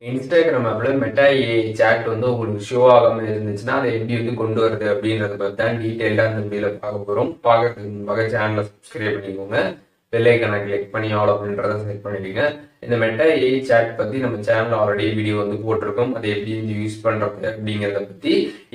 Instagram ஆப்ல meta AI chat வந்து உங்களுக்கு ஷோ ஆகாம இருந்துச்சுன்னா அதை எப்படி வந்து கொண்டு வருது அப்படின்றத பத்தி தான் டீட்டெயிலா இந்த வீடியோல பார்க்க போறோம். பார்க்கறதுக்கு முன்பாக சேனலை சப்ஸ்கிரைப் பண்ணிக்கோங்க, பெல் ஐக்கனை கிளிக் பண்ணி ஆல் அப்படின்றத செட் பண்ணிடுங்க. இந்த மெட்டா ஏஐ சாட் பத்தி நம்ம சேனல்ல ஆல்ரெடி வீடியோ வந்து போட்டிருக்கோம். அதை எப்படி வந்து யூஸ் பண்றது அப்படிங்கிறத பத்தி.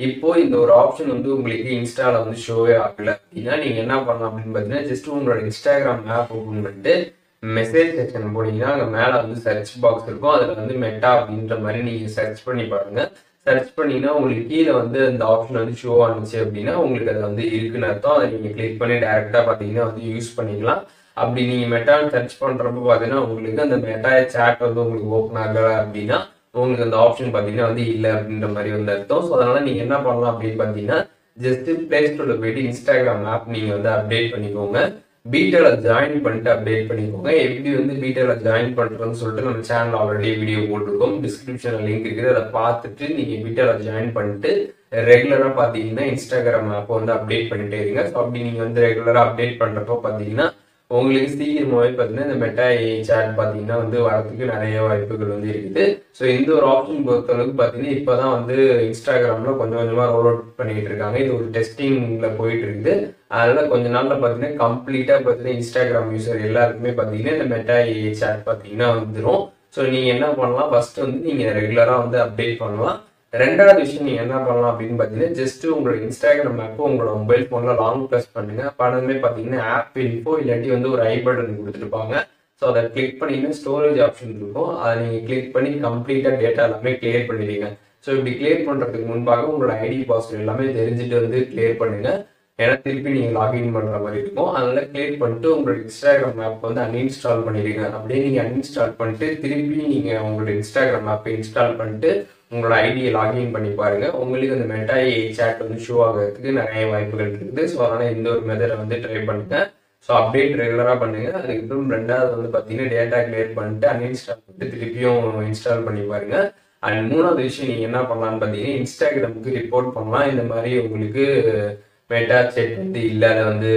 இப்போ இந்த ஒரு ஆப்ஷன் வந்து உங்களுக்கு இன்ஸ்டால வந்து ஷோவே ஆகல அப்படின்னா நீங்க என்ன பண்ணலாம் அப்படின்னு பாத்தீங்கன்னா, ஜஸ்ட் உங்களோட இன்ஸ்டாகிராம் ஆப் ஓபன் பண்ணிட்டு மெசேஜ் செக்ஷன் போனீங்கன்னா அங்கே மேலே வந்து சர்ச் பாக்ஸ் இருக்கும். அதில் வந்து மெட்டா அப்படின்ற மாதிரி நீங்கள் சர்ச் பண்ணி பாருங்க. சர்ச் பண்ணீங்கன்னா உங்களுக்கு கீழே வந்து அந்த ஆப்ஷன் வந்து ஷோ ஆனிச்சு அப்படின்னா உங்களுக்கு அது வந்து இருக்குன்னு அர்த்தம். அதை நீங்கள் கிளிக் பண்ணி டேரெக்டாக பார்த்தீங்கன்னா வந்து யூஸ் பண்ணிக்கலாம். அப்படி நீங்கள் மெட்டான்னு சர்ச் பண்ணுறப்ப பார்த்தீங்கன்னா உங்களுக்கு அந்த மெட்டா சேட் வந்து உங்களுக்கு ஓப்பன் ஆகல அப்படின்னா உங்களுக்கு அந்த ஆப்ஷன் பார்த்தீங்கன்னா வந்து இல்லை அப்படின்ற மாதிரி வந்து அர்த்தம். ஸோ அதனால நீங்கள் என்ன பண்ணலாம் அப்படின்னு பார்த்தீங்கன்னா, ஜஸ்ட் பிளே ஸ்டோர்ல போயிட்டு இன்ஸ்டாகிராம் ஆப் நீங்கள் வந்து அப்டேட் பண்ணிக்கோங்க. பீட்டால ஜாயின் பண்ணிட்டு அப்டேட் பண்ணிக்கோங்க. எப்படி வந்து பீட்டால ஜாயின் பண்றதுன்னு சொல்லிட்டு நம்ம சேனல் ஆல்ரெடி வீடியோ போட்டிருக்கோம். டிஸ்கிரிப்ஷன்ல லிங்க் இருக்குது, அதை பார்த்துட்டு நீங்க பீட்டால ஜாயின் பண்ணிட்டு ரெகுலரா பாத்தீங்கன்னா இன்ஸ்டாகிராம் ஆப் வந்து அப்டேட் பண்ணிட்டே இருங்க. ஸோ அப்படி நீங்க வந்து ரெகுலரா அப்டேட் பண்றப்போ பாத்தீங்கன்னா உங்களுக்கு சீக்கிரமாவே பார்த்தீங்கன்னா இந்த மெட்டா ஏஐ சாட் பார்த்தீங்கன்னா வந்து வரதுக்கு நிறைய வாய்ப்புகள் வந்து இருக்குது. ஸோ இந்த ஒரு ஆப்ஷன் பொறுத்தளவுக்கு பார்த்தீங்கன்னா இப்போதான் வந்து இன்ஸ்டாகிராம்ல கொஞ்சம் கொஞ்சமாக ரோல் அவுட் பண்ணிட்டு இருக்காங்க. இது ஒரு டெஸ்டிங்ல போயிட்டு இருக்குது. அதனால கொஞ்ச நாள்ல பார்த்தீங்கன்னா கம்ப்ளீட்டா பார்த்தீங்கன்னா இன்ஸ்டாகிராம் யூசர் எல்லாருக்குமே பார்த்தீங்கன்னா இந்த மெட்டா ஏஐ சாட் பார்த்தீங்கன்னா வந்துடும். ஸோ நீங்க என்ன பண்ணலாம், ஃபர்ஸ்ட் வந்து நீங்க ரெகுலரா வந்து அப்டேட் பண்ணலாம். ரெண்டாவது விஷயம் நீங்க என்ன பண்ணலாம் அப்படின்னு பாத்தீங்கன்னா, ஜஸ்ட் உங்களோட இன்ஸ்டாகிராம் ஆப் உங்களோட மொபைல் போன்ல லாங் பிரஸ் பண்ணுங்க. பண்ணதுமே பாத்தீங்கன்னா ஆப் இன்ஃபோ இல்லாட்டி வந்து ஒரு ஐ பட்டன் கொடுத்துருப்பாங்க. ஸோ அதை கிளிக் பண்ணீங்கன்னா ஸ்டோரேஜ் ஆப்ஷன் இருக்கும். அதை நீங்க கிளிக் பண்ணி கம்ப்ளீட்டா டேட்டா எல்லாமே கிளியர் பண்ணிடுவீங்க. ஸோ இப்படி கிளியர் பண்றதுக்கு முன்பாக உங்களோட ஐடி பாஸ்வேர்ட் எல்லாமே தெரிஞ்சுட்டு வந்து கிளியர் பண்ணுங்க. ஏன்னா திருப்பி நீங்க லாகின் பண்ற மாதிரி இருக்கும். அதனால கிளியர் பண்ணிட்டு உங்களோட இன்ஸ்டாகிராம் ஆப் வந்து அன்இன்ஸ்டால் பண்ணிடுங்க. அப்படியே நீங்க அன்இன்ஸ்டால் பண்ணிட்டு திருப்பி நீங்க உங்களோட இன்ஸ்டாகிராம் ஆப்பை இன்ஸ்டால் பண்ணிட்டு உங்களோட ஐடியை லாகின் பண்ணி பாருங்க. உங்களுக்கு அந்த மெட்டா ஏஐ சாட் வந்து ஷோ ஆகிறதுக்கு நிறைய வாய்ப்புகள் இருக்குது. ஸோ அதனால இந்த ஒரு மெத்தடை வந்து ட்ரை பண்ணுங்க. ஸோ அப்டேட் ரெகுலரா பண்ணுங்க. அதுக்கப்புறம் ரெண்டாவது வந்து பார்த்தீங்கன்னா டேட்டா கிளியர் பண்ணிட்டு அன்இன்ஸ்டால் பண்ணிட்டு திருப்பியும் இன்ஸ்டால் பண்ணி பாருங்க. அண்ட் மூணாவது விஷயம் நீங்க என்ன பண்ணலாம்னு பார்த்தீங்கன்னா, இன்ஸ்டாகிராமுக்கு ரிப்போர்ட் பண்ணலாம். இந்த மாதிரி உங்களுக்கு மெட்டா செட் வந்து இல்லை, அதை வந்து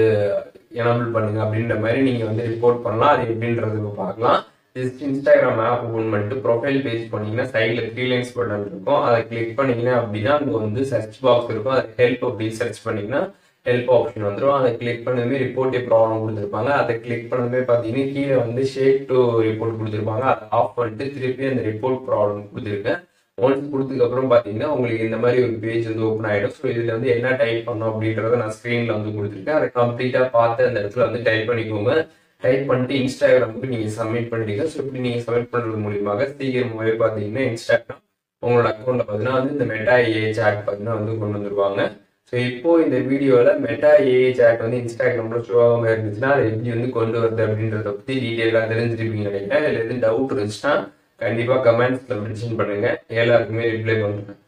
எனபிள் பண்ணுங்க அப்படின்ற மாதிரி நீங்க வந்து ரிப்போர்ட் பண்ணலாம். அது எப்படின்றது பார்க்கலாம். ஜஸ்ட் இன்ஸ்டாகிராம் ஆப் ஓபன் பண்ணிட்டு ப்ரொஃபைல் பேஜ் பண்ணீங்கன்னா சைட்ல 3 லைன்ஸ் பட்டன் இருக்கும். அதை கிளிக் பண்ணீங்கன்னா அப்படின்னா அங்கே வந்து சர்ச் பாக்ஸ் இருக்கும். அதை ஹெல்ப் அப்படி சர்ச் பண்ணீங்கன்னா ஹெல்ப் ஆப்ஷன் வந்துடும். அதை கிளிக் பண்ணதுமே ரிப்போர்ட் ப்ராப்ளம் கொடுத்துருப்பாங்க. அதை கிளிக் பண்ணதுமே பார்த்தீங்கன்னா கீழே வந்து ஷேக் டு ரிப்போர்ட் கொடுத்துருப்பாங்க. அதை ஆஃப் பண்ணிட்டு திருப்பி அந்த ரிப்போர்ட் ப்ராப்ளம் கொடுத்துருக்கேன். ஒன்ஸ் கொடுத்ததுக்கு அப்புறம் பார்த்தீங்கன்னா உங்களுக்கு இந்த மாதிரி ஒரு பேஜ் வந்து ஓப்பன் ஆகிடும். ஸோ இதில் வந்து என்ன டைப் பண்ணோம் அப்படின்றத நான் ஸ்க்ரீனில் வந்து கொடுத்துருக்கேன். அதை கம்ப்ளீட்டாக பார்த்து அந்த இடத்துல வந்து டைப் பண்ணிக்கோங்க. டைப் பண்ணிட்டு இன்ஸ்டாகிராமுக்கு நீங்கள் சப்மிட் பண்ணிடுங்க. ஸோ இப்படி நீங்கள் சப்மிட் பண்ணுறது மூலியமாக சீக்கிரமாகவே பார்த்தீங்கன்னா இன்ஸ்டாகிராம் உங்களோட அக்கௌண்ட்டில் பார்த்தீங்கன்னா வந்து இந்த மெட்டா ஏஐ சாட் பார்த்தீங்கன்னா வந்து கொண்டு வந்துருவாங்க. ஸோ இப்போ இந்த வீடியோவில் மெட்டா ஏஐ சாட் வந்து இன்ஸ்டாகிராமில் ஷோ ஆகாமல் இருந்துச்சுன்னா அதை எப்படி வந்து கொண்டு வருது அப்படின்றத பற்றி டீட்டெயிலாக தெரிஞ்சிருப்பீங்க நினைக்கிறேன். இதில் எதுவும் டவுட் இருந்துச்சுன்னா கண்டிப்பாக கமெண்ட்ஸில் மென்ஷன் பண்ணுங்க, எல்லாருக்குமே ரிப்ளை பண்ணுறேன்.